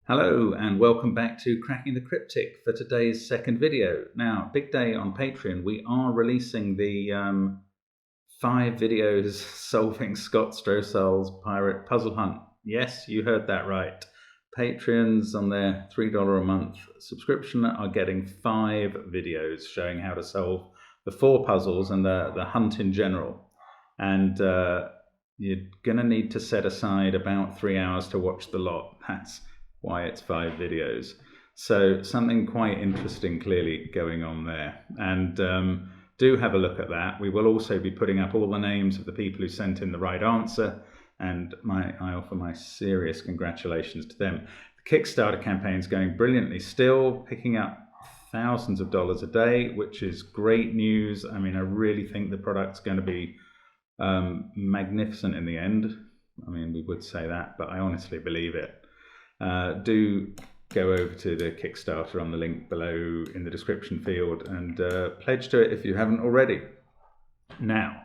Hello and welcome back to Cracking the Cryptic for today's second video. Now, big day on Patreon. We are releasing the 5 videos solving Scott Strossal's pirate puzzle hunt. Yes, you heard that right. Patrons on their $3 a month subscription are getting 5 videos showing how to solve the 4 puzzles and the hunt in general. And you're going to need to set aside about 3 hours to watch the lot. That's why it's 5 videos. So something quite interesting clearly going on there. And do have a look at that. We will also be putting up all the names of the people who sent in the right answer, and I offer my serious congratulations to them. The Kickstarter campaign is going brilliantly, still picking up thousands of dollars a day, which is great news. I mean, I really think the product's going to be magnificent in the end. I mean, we would say that, but I honestly believe it. Do go over to the Kickstarter on the link below in the description field and pledge to it if you haven't already. Now,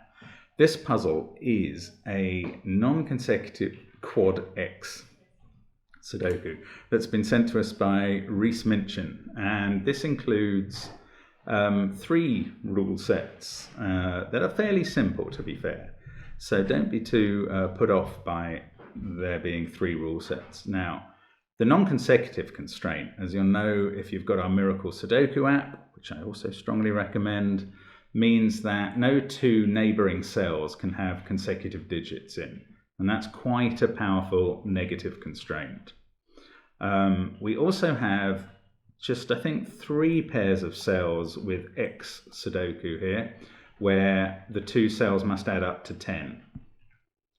this puzzle is a non-consecutive quad X Sudoku that's been sent to us by Reese Minchin, and this includes 3 rule sets that are fairly simple, to be fair. So don't be too put off by there being 3 rule sets. Now, the non-consecutive constraint, as you'll know if you've got our Miracle Sudoku app, which I also strongly recommend, means that no 2 neighbouring cells can have consecutive digits in. And that's quite a powerful negative constraint. We also have just, I think, 3 pairs of cells with X Sudoku here, where the 2 cells must add up to 10.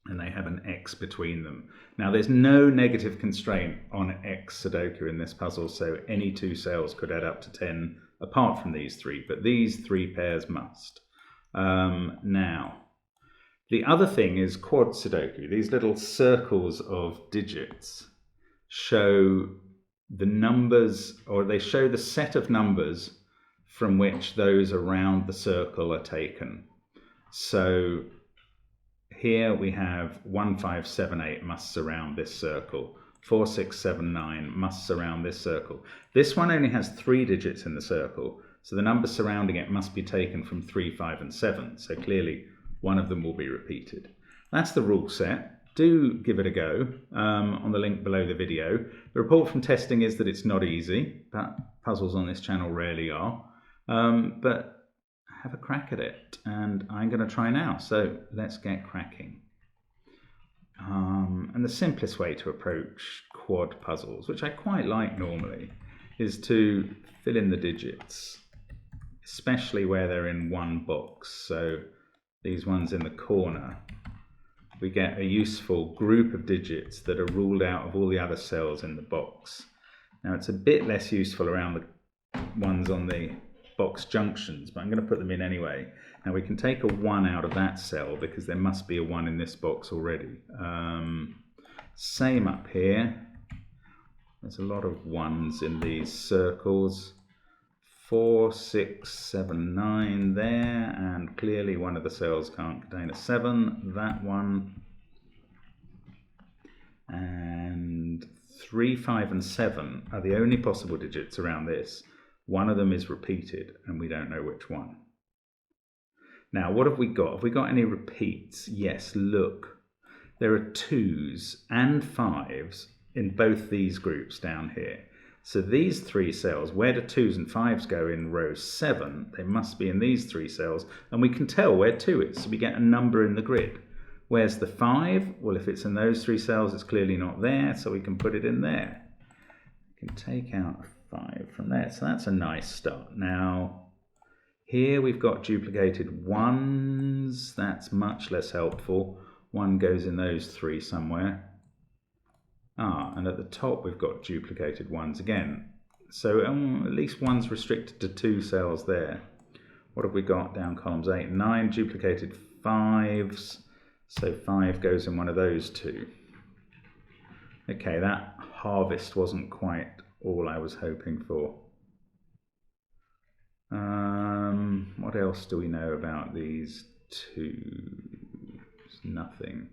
And they have an X between them. Now, there's no negative constraint on X Sudoku in this puzzle, so any 2 cells could add up to 10 apart from these 3, but these 3 pairs must. Now, the other thing is quad Sudoku. These little circles of digits show the numbers, or they show the set of numbers from which those around the circle are taken. So here we have 1, 5, 7, 8 must surround this circle. 4, 6, 7, 9 must surround this circle. This one only has 3 digits in the circle, so the numbers surrounding it must be taken from 3, 5, and 7. So clearly one of them will be repeated. That's the rule set. Do give it a go on the link below the video. The report from testing is that it's not easy, but puzzles on this channel rarely are. But have a crack at it, and I'm going to try now. So let's get cracking. And the simplest way to approach quad puzzles, which I quite like normally, is to fill in the digits, especially where they're in one box. So these ones in the corner, we get a useful group of digits that are ruled out of all the other cells in the box. Now, it's a bit less useful around the ones on the box junctions, but I'm going to put them in anyway. Now, we can take a 1 out of that cell because there must be a 1 in this box already. Same up here. There's a lot of 1s in these circles. 4, 6, 7, 9 there, and clearly one of the cells can't contain a 7. That one. And 3, 5, and 7 are the only possible digits around this. One of them is repeated, and we don't know which one. Now, what have we got? Have we got any repeats? Yes, look. There are 2s and 5s in both these groups down here. So these 3 cells, where do 2s and 5s go in row 7? They must be in these 3 cells, and we can tell where 2 is, so we get a number in the grid. Where's the 5? Well, if it's in those 3 cells, it's clearly not there, so we can put it in there. We can take out 5 from there, so that's a nice start. Now, here we've got duplicated 1s. That's much less helpful. 1 goes in those 3 somewhere. And at the top we've got duplicated 1s again. So at least 1's restricted to 2 cells there. What have we got down columns 8 and 9? Duplicated 5s. So 5 goes in one of those 2. Okay, that harvest wasn't quite all I was hoping for. What else do we know about these 2s? Nothing.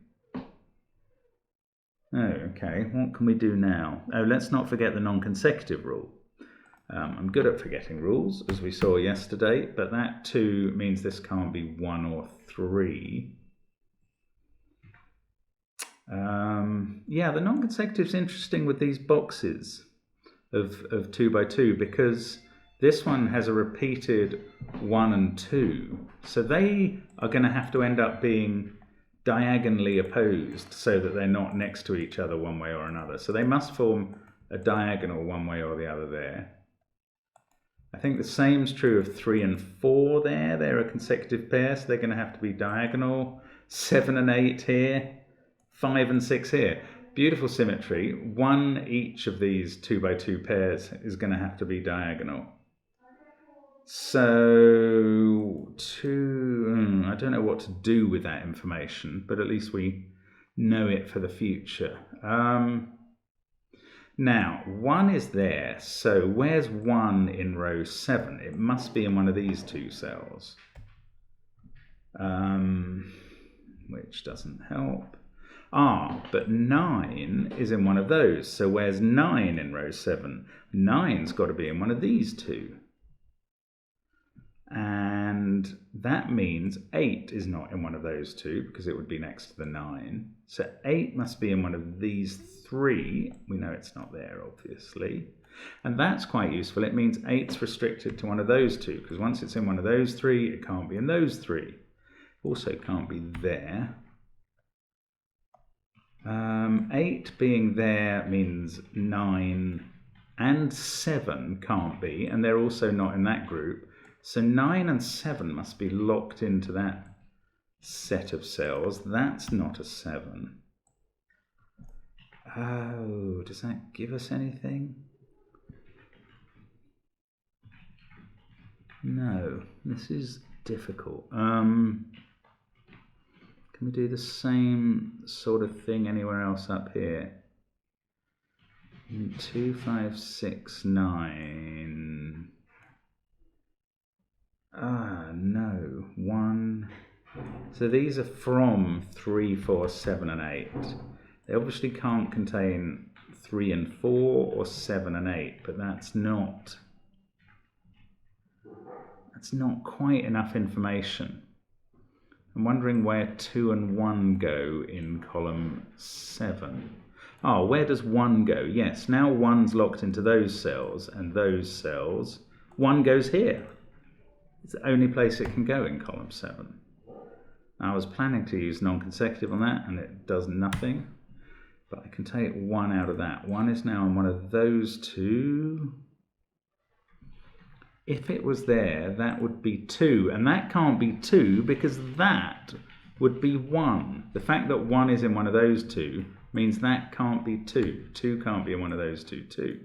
Oh, okay. What can we do now? Oh, let's not forget the non-consecutive rule. I'm good at forgetting rules, as we saw yesterday, but that too means this can't be 1 or 3. Yeah, the non-consecutive is interesting with these boxes of 2 by 2 because this one has a repeated 1 and 2. So they are going to have to end up being diagonally opposed so that they're not next to each other one way or another. So they must form a diagonal one way or the other there. I think the same's true of 3 and 4 there. They're a consecutive pair, so they're going to have to be diagonal. 7 and 8 here. 5 and 6 here. Beautiful symmetry. One each of these 2 by 2 pairs is going to have to be diagonal. So, I don't know what to do with that information, but at least we know it for the future. Now, 1 is there, so where's 1 in row 7? It must be in one of these 2 cells, which doesn't help. But 9 is in one of those, so where's 9 in row 7? 9's got to be in one of these 2. And that means 8 is not in one of those 2 because it would be next to the 9. So 8 must be in one of these 3. We know it's not there, obviously. And that's quite useful. It means 8's restricted to one of those 2 because once it's in one of those 3, it can't be in those 3. Also can't be there. 8 being there means 9 and 7 can't be, and they're also not in that group. So 9 and 7 must be locked into that set of cells. That's not a 7. Oh, does that give us anything? No, this is difficult. Can we do the same sort of thing anywhere else up here? 2, 5, 6, 9. No. 1. So these are from 3, 4, 7 and 8. They obviously can't contain 3 and 4 or 7 and 8, but that's not quite enough information. I'm wondering where 2 and 1 go in column 7. Oh, where does 1 go? Yes, now 1's locked into those cells and those cells. 1 goes here. It's the only place it can go in column 7. I was planning to use non-consecutive on that and it does nothing. But I can take 1 out of that. 1 is now in one of those 2. If it was there, that would be 2. And that can't be 2 because that would be 1. The fact that 1 is in one of those 2 means that can't be 2. 2 can't be in one of those 2 too.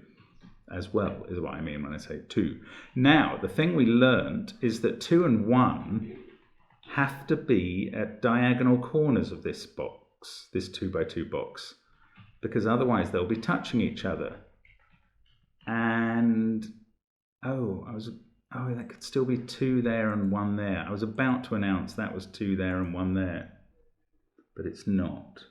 As well is what I mean when I say 2. Now, the thing we learnt is that 2 and 1 have to be at diagonal corners of this box, this 2 by 2 box, because otherwise they'll be touching each other. And that could still be 2 there and 1 there. I was about to announce that was 2 there and 1 there, but it's not.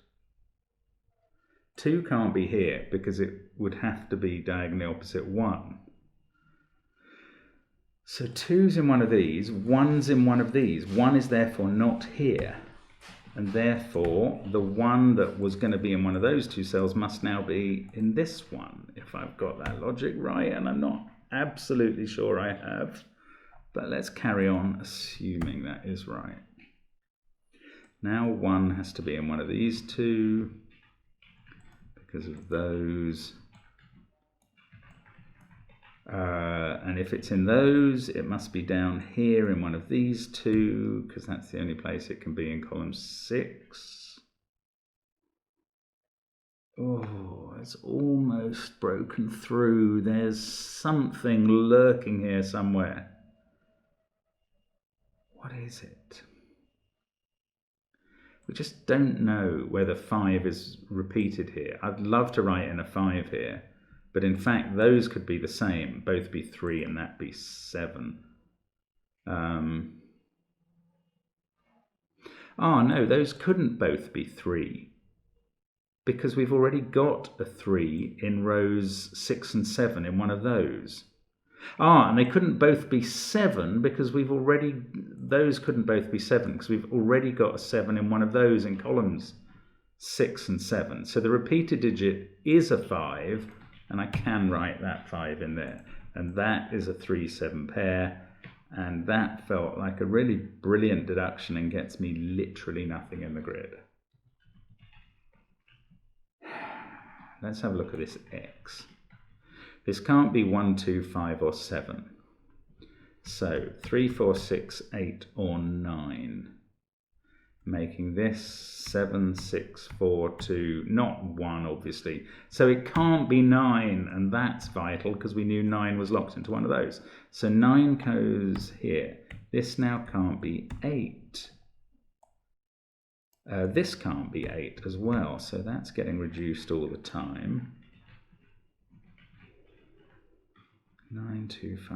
2 can't be here because it would have to be diagonally opposite 1. So 2's in one of these, 1's in one of these. 1 is therefore not here. And therefore, the 1 that was going to be in one of those 2 cells must now be in this one, if I've got that logic right, and I'm not absolutely sure I have. But let's carry on assuming that is right. Now 1 has to be in one of these 2. Because of those. And if it's in those, it must be down here in one of these 2, because that's the only place it can be in column 6. Oh, it's almost broken through. There's something lurking here somewhere. What is it? We just don't know whether 5 is repeated here. I'd love to write in a 5 here, but in fact those could be the same, both be 3 and that be 7. No, those couldn't both be 3. because we've already got a 3 in rows 6 and 7 in one of those. And they couldn't both be 7 because those couldn't both be 7 because we've already got a 7 in one of those in columns 6 and 7. So the repeated digit is a 5, and I can write that 5 in there. And that is a 3-7 pair, and that felt like a really brilliant deduction and gets me literally nothing in the grid. Let's have a look at this X. This can't be 1, 2, 5 or 7. So 3, 4, 6, 8 or 9. Making this 7, 6, 4, 2, not 1 obviously. So it can't be 9, and that's vital because we knew 9 was locked into one of those. So 9 goes here. This now can't be 8. This can't be 8 as well, so that's getting reduced all the time. 9, 2, 5,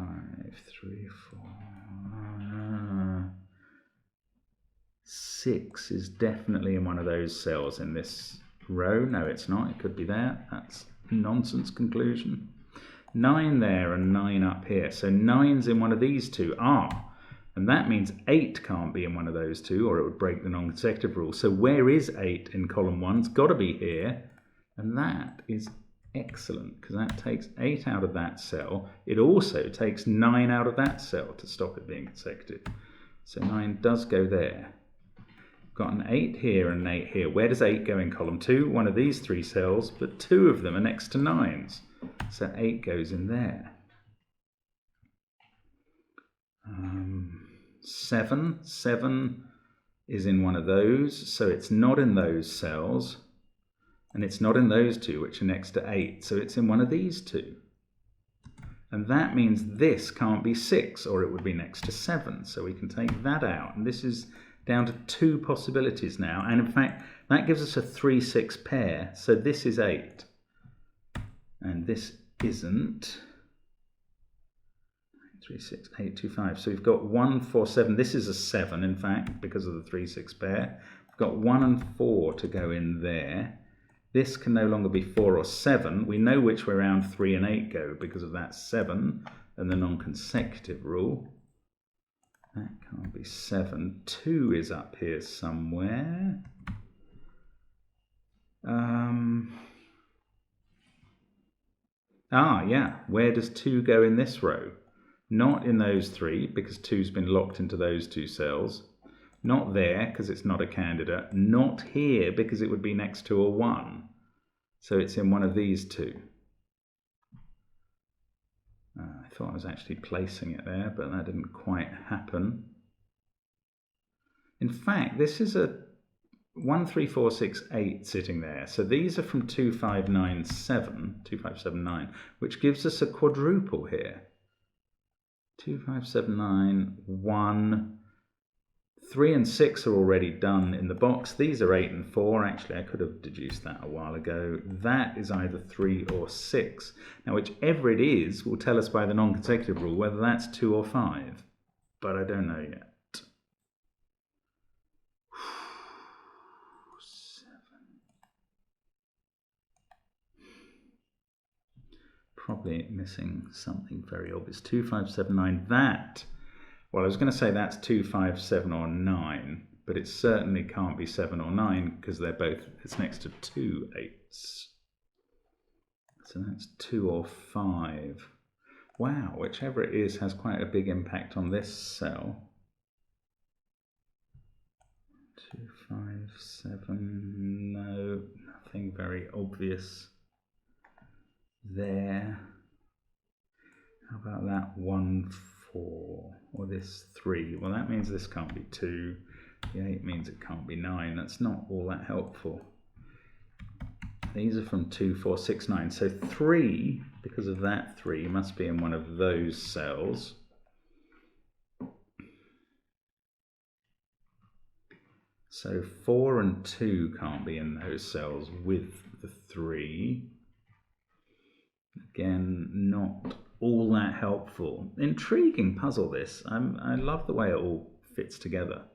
3, 4... 6 is definitely in one of those cells in this row. No, it's not. It could be there. That's a nonsense conclusion. 9 there and 9 up here. So 9's in one of these two. And that means 8 can't be in one of those two, or it would break the non-consecutive rule. So where is 8 in column 1? It's got to be here. And that is excellent, because that takes 8 out of that cell. It also takes 9 out of that cell to stop it being consecutive. So 9 does go there. Got an 8 here and an 8 here. Where does 8 go in column 2? One of these 3 cells, but 2 of them are next to 9's. So 8 goes in there. 7 is in one of those, so it's not in those cells. And it's not in those 2, which are next to 8, so it's in one of these 2. And that means this can't be 6, or it would be next to 7, so we can take that out. And this is down to 2 possibilities now, and in fact that gives us a 3-6 pair, so this is 8. And this isn't. 3, 6, 8, 2, 5. So we've got 1, 4, 7. This is a 7, in fact, because of the 3-6 pair. We've got 1 and 4 to go in there. This can no longer be 4 or 7. We know which way around 3 and 8 go because of that 7 and the non-consecutive rule. That can't be 7. 2 is up here somewhere. Yeah. Where does 2 go in this row? Not in those 3, because 2's been locked into those 2 cells. Not there, because it's not a candidate. Not here, because it would be next to a 1. So it's in one of these 2. I thought I was actually placing it there, but that didn't quite happen. In fact, this is a 1, 3, 4, 6, 8 sitting there. So these are from 2, 5, 9, 7, 2, 5, 7, 9, which gives us a quadruple here. 2, 5, 7, 9, 1. 3 and 6 are already done in the box. These are 8 and 4. Actually, I could have deduced that a while ago. That is either 3 or 6. Now, whichever it is will tell us by the non-consecutive rule whether that's 2 or 5. But I don't know yet. 7. Probably missing something very obvious. 2, 5, 7, 9. That. Well, I was going to say that's 2, 5, 7 or 9, but it certainly can't be 7 or 9 because they're both, it's next to 2 8s. So that's 2 or 5. Wow, whichever it is has quite a big impact on this cell. 2, 5, 7, no, nothing very obvious there. How about that 1, 4, or this 3? Well, that means this can't be 2. The 8 means it can't be 9. That's not all that helpful. These are from 2, 4, 6, 9. So 3, because of that 3, must be in one of those cells. So 4 and 2 can't be in those cells with the 3. Again, not all that helpful. Intriguing puzzle, this. I love the way it all fits together.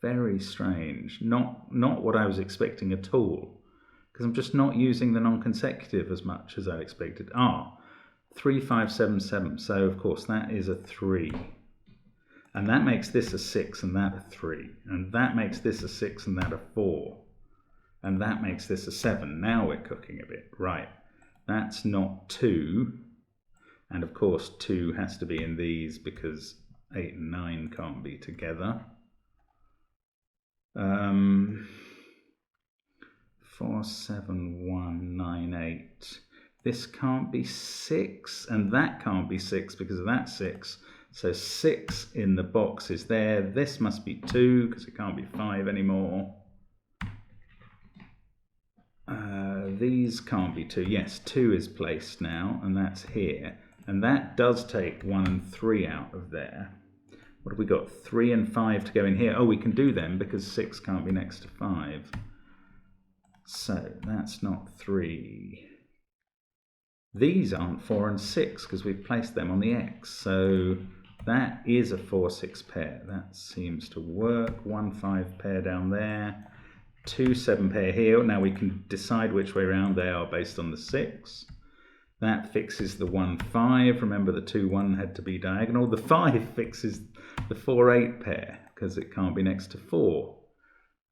Very strange. Not what I was expecting at all. because I'm just not using the non-consecutive as much as I expected. 3, 5, 7, 7. So of course that is a 3. And that makes this a 6 and that a 3. And that makes this a 6 and that a 4. And that makes this a 7. Now we're cooking a bit. Right. That's not 2. And of course 2 has to be in these because 8 and 9 can't be together. 4, 7, 1, 9, 8. This can't be 6, and that can't be 6 because of that 6. So 6 in the box is there. This must be 2 because it can't be 5 anymore. These can't be 2. Yes, 2 is placed now, and that's here. And that does take 1 and 3 out of there. What have we got? 3 and 5 to go in here. Oh, we can do them because 6 can't be next to 5. So that's not 3. These aren't 4 and 6 because we've placed them on the X. So that is a 4, 6 pair. That seems to work. 1, 5 pair down there. 2, 7 pair here. Now we can decide which way around they are based on the 6. That fixes the 1, 5. Remember the 2, 1 had to be diagonal. The 5 fixes the 4, 8 pair because it can't be next to 4.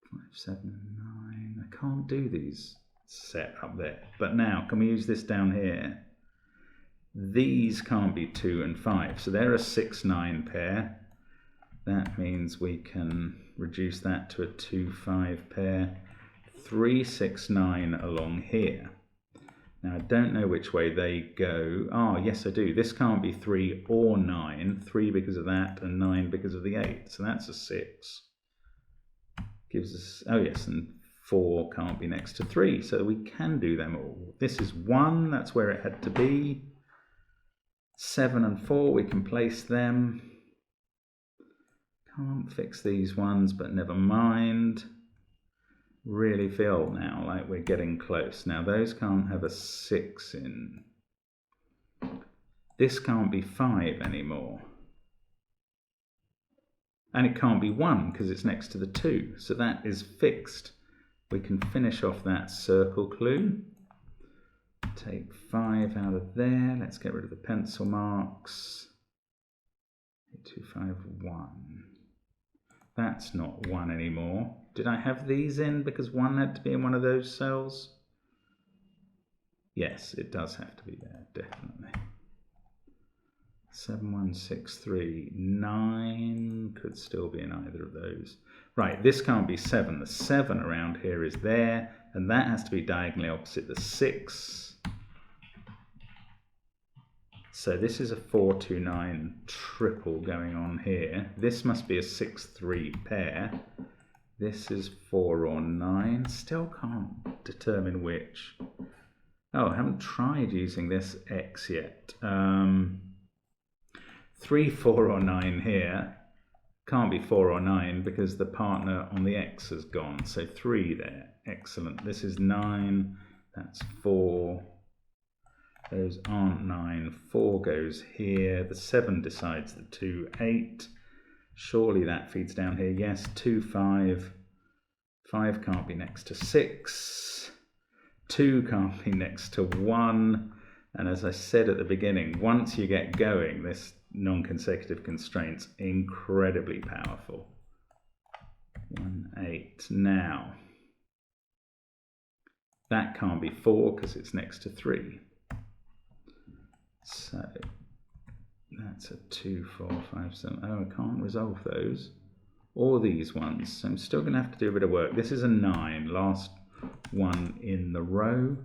5, 7, 9. I can't do these set up there. But now, can we use this down here? These can't be 2 and 5. So they're a 6, 9 pair. That means we can reduce that to a 2, 5 pair. 3, 6, 9 along here. Now I don't know which way they go. Yes I do. This can't be 3 or 9. 3 because of that and 9 because of the 8. So that's a 6. Gives us, yes, and 4 can't be next to 3. So we can do them all. This is 1. That's where it had to be. 7 and 4, we can place them. Can't fix these ones, but never mind. Really feel now like we're getting close. Now those can't have a 6 in. This can't be 5 anymore. And it can't be 1 because it's next to the 2. So that is fixed. We can finish off that circle clue. Take 5 out of there. Let's get rid of the pencil marks. 8, 2, 5, 1. That's not 1 anymore. Did I have these in because 1 had to be in one of those cells? Yes, it does have to be there, definitely. 7, 1, 6, 3, 9 could still be in either of those. Right, this can't be 7. The 7 around here is there, and that has to be diagonally opposite the 6. So this is a 4, 2, 9 triple going on here. This must be a 6, 3 pair. This is 4 or 9. Still can't determine which. I haven't tried using this X yet. 3, 4 or 9 here. Can't be 4 or 9 because the partner on the X has gone. So 3 there. Excellent. This is 9. That's 4. Those aren't 9. 4 goes here. The 7 decides the 2, 8. Surely that feeds down here. Yes, 2, 5. 5 can't be next to 6. 2 can't be next to 1. And as I said at the beginning, once you get going, this non-consecutive constraint's incredibly powerful. 1, 8. Now, that can't be 4 because it's next to 3. So that's a 2, 4, 5, 7. I can't resolve those. Or these ones. So I'm still going to have to do a bit of work. This is a 9, last one in the row.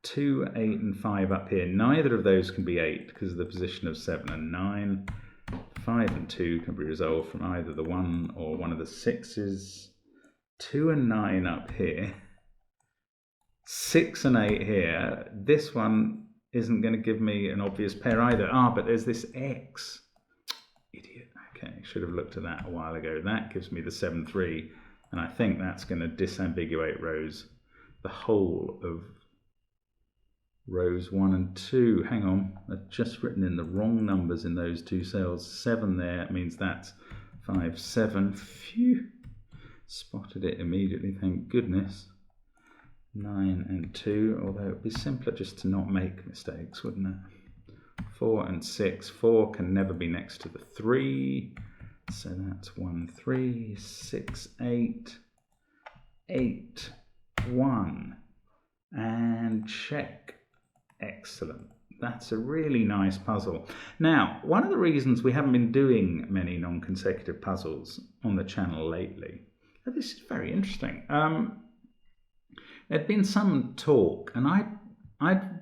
2, 8, and 5 up here. Neither of those can be 8 because of the position of 7 and 9. 5 and 2 can be resolved from either the 1 or one of the 6s. 2 and 9 up here. 6 and 8 here. This one isn't going to give me an obvious pair either. But there's this X. Idiot. Okay, should have looked at that a while ago. That gives me the 7, 3, and I think that's going to disambiguate rows. The whole of rows 1 and 2. Hang on, I've just written in the wrong numbers in those 2 cells. 7 there means that's 5, 7. Phew. Spotted it immediately, thank goodness. 9 and 2, although it would be simpler just to not make mistakes, wouldn't it? 4 and 6. 4 can never be next to the 3. So that's 1, 3, 6, 8, 8, 1. And check. Excellent. That's a really nice puzzle. Now, one of the reasons we haven't been doing many non-consecutive puzzles on the channel lately, this is very interesting. There'd been some talk, and I'd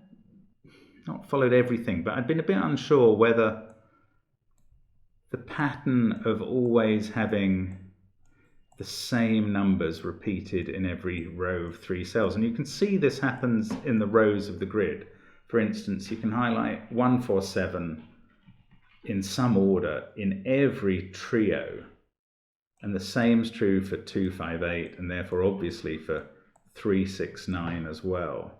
not followed everything, but I'd been a bit unsure whether the pattern of always having the same numbers repeated in every row of 3 cells, and you can see this happens in the rows of the grid. For instance, you can highlight 1, 4, 7 in some order in every trio, and the same is true for 2, 5, 8, and therefore obviously for 3, 6, 9 as well.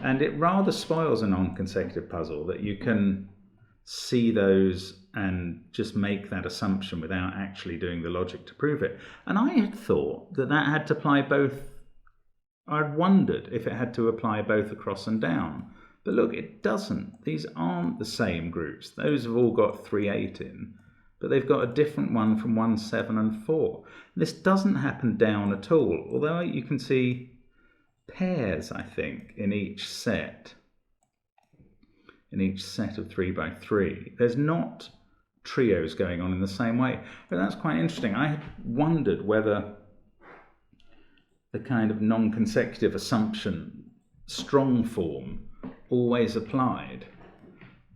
And it rather spoils a non-consecutive puzzle that you can see those and just make that assumption without actually doing the logic to prove it. And I had thought that that had to apply both. I'd wondered if it had to apply both across and down. But look, it doesn't. These aren't the same groups. Those have all got 3, 8 in, but they've got a different one from 1, 7 and 4. This doesn't happen down at all, although you can see pairs, I think, in each set of 3 by 3. There's not trios going on in the same way, but that's quite interesting. I had wondered whether the kind of non-consecutive assumption, strong form, always applied,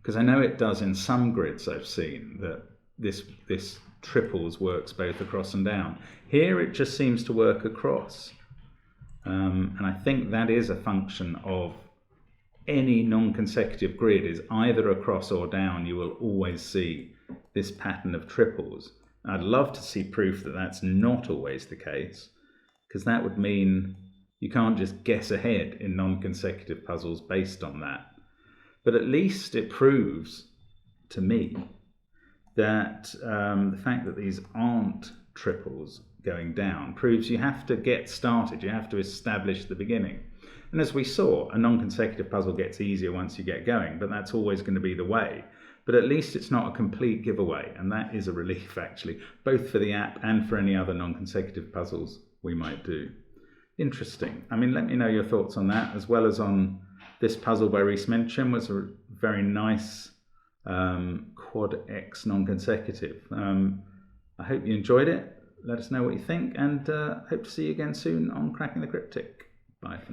because I know it does in some grids I've seen, that this triples works both across and down. Here it just seems to work across. And I think that is a function of any non-consecutive grid is either across or down. You will always see this pattern of triples. I'd love to see proof that that's not always the case, because that would mean you can't just guess ahead in non-consecutive puzzles based on that. But at least it proves to me that the fact that these aren't triples going down proves you have to get started, you have to establish the beginning. And as we saw, a non-consecutive puzzle gets easier once you get going, but that's always going to be the way. But at least it's not a complete giveaway, and that is a relief actually, both for the app and for any other non-consecutive puzzles we might do. Interesting. I mean, let me know your thoughts on that, as well as on this puzzle by Reese Menchen. Was a very nice quad X non-consecutive. I hope you enjoyed it. Let us know what you think, and hope to see you again soon on Cracking the Cryptic. Bye for now.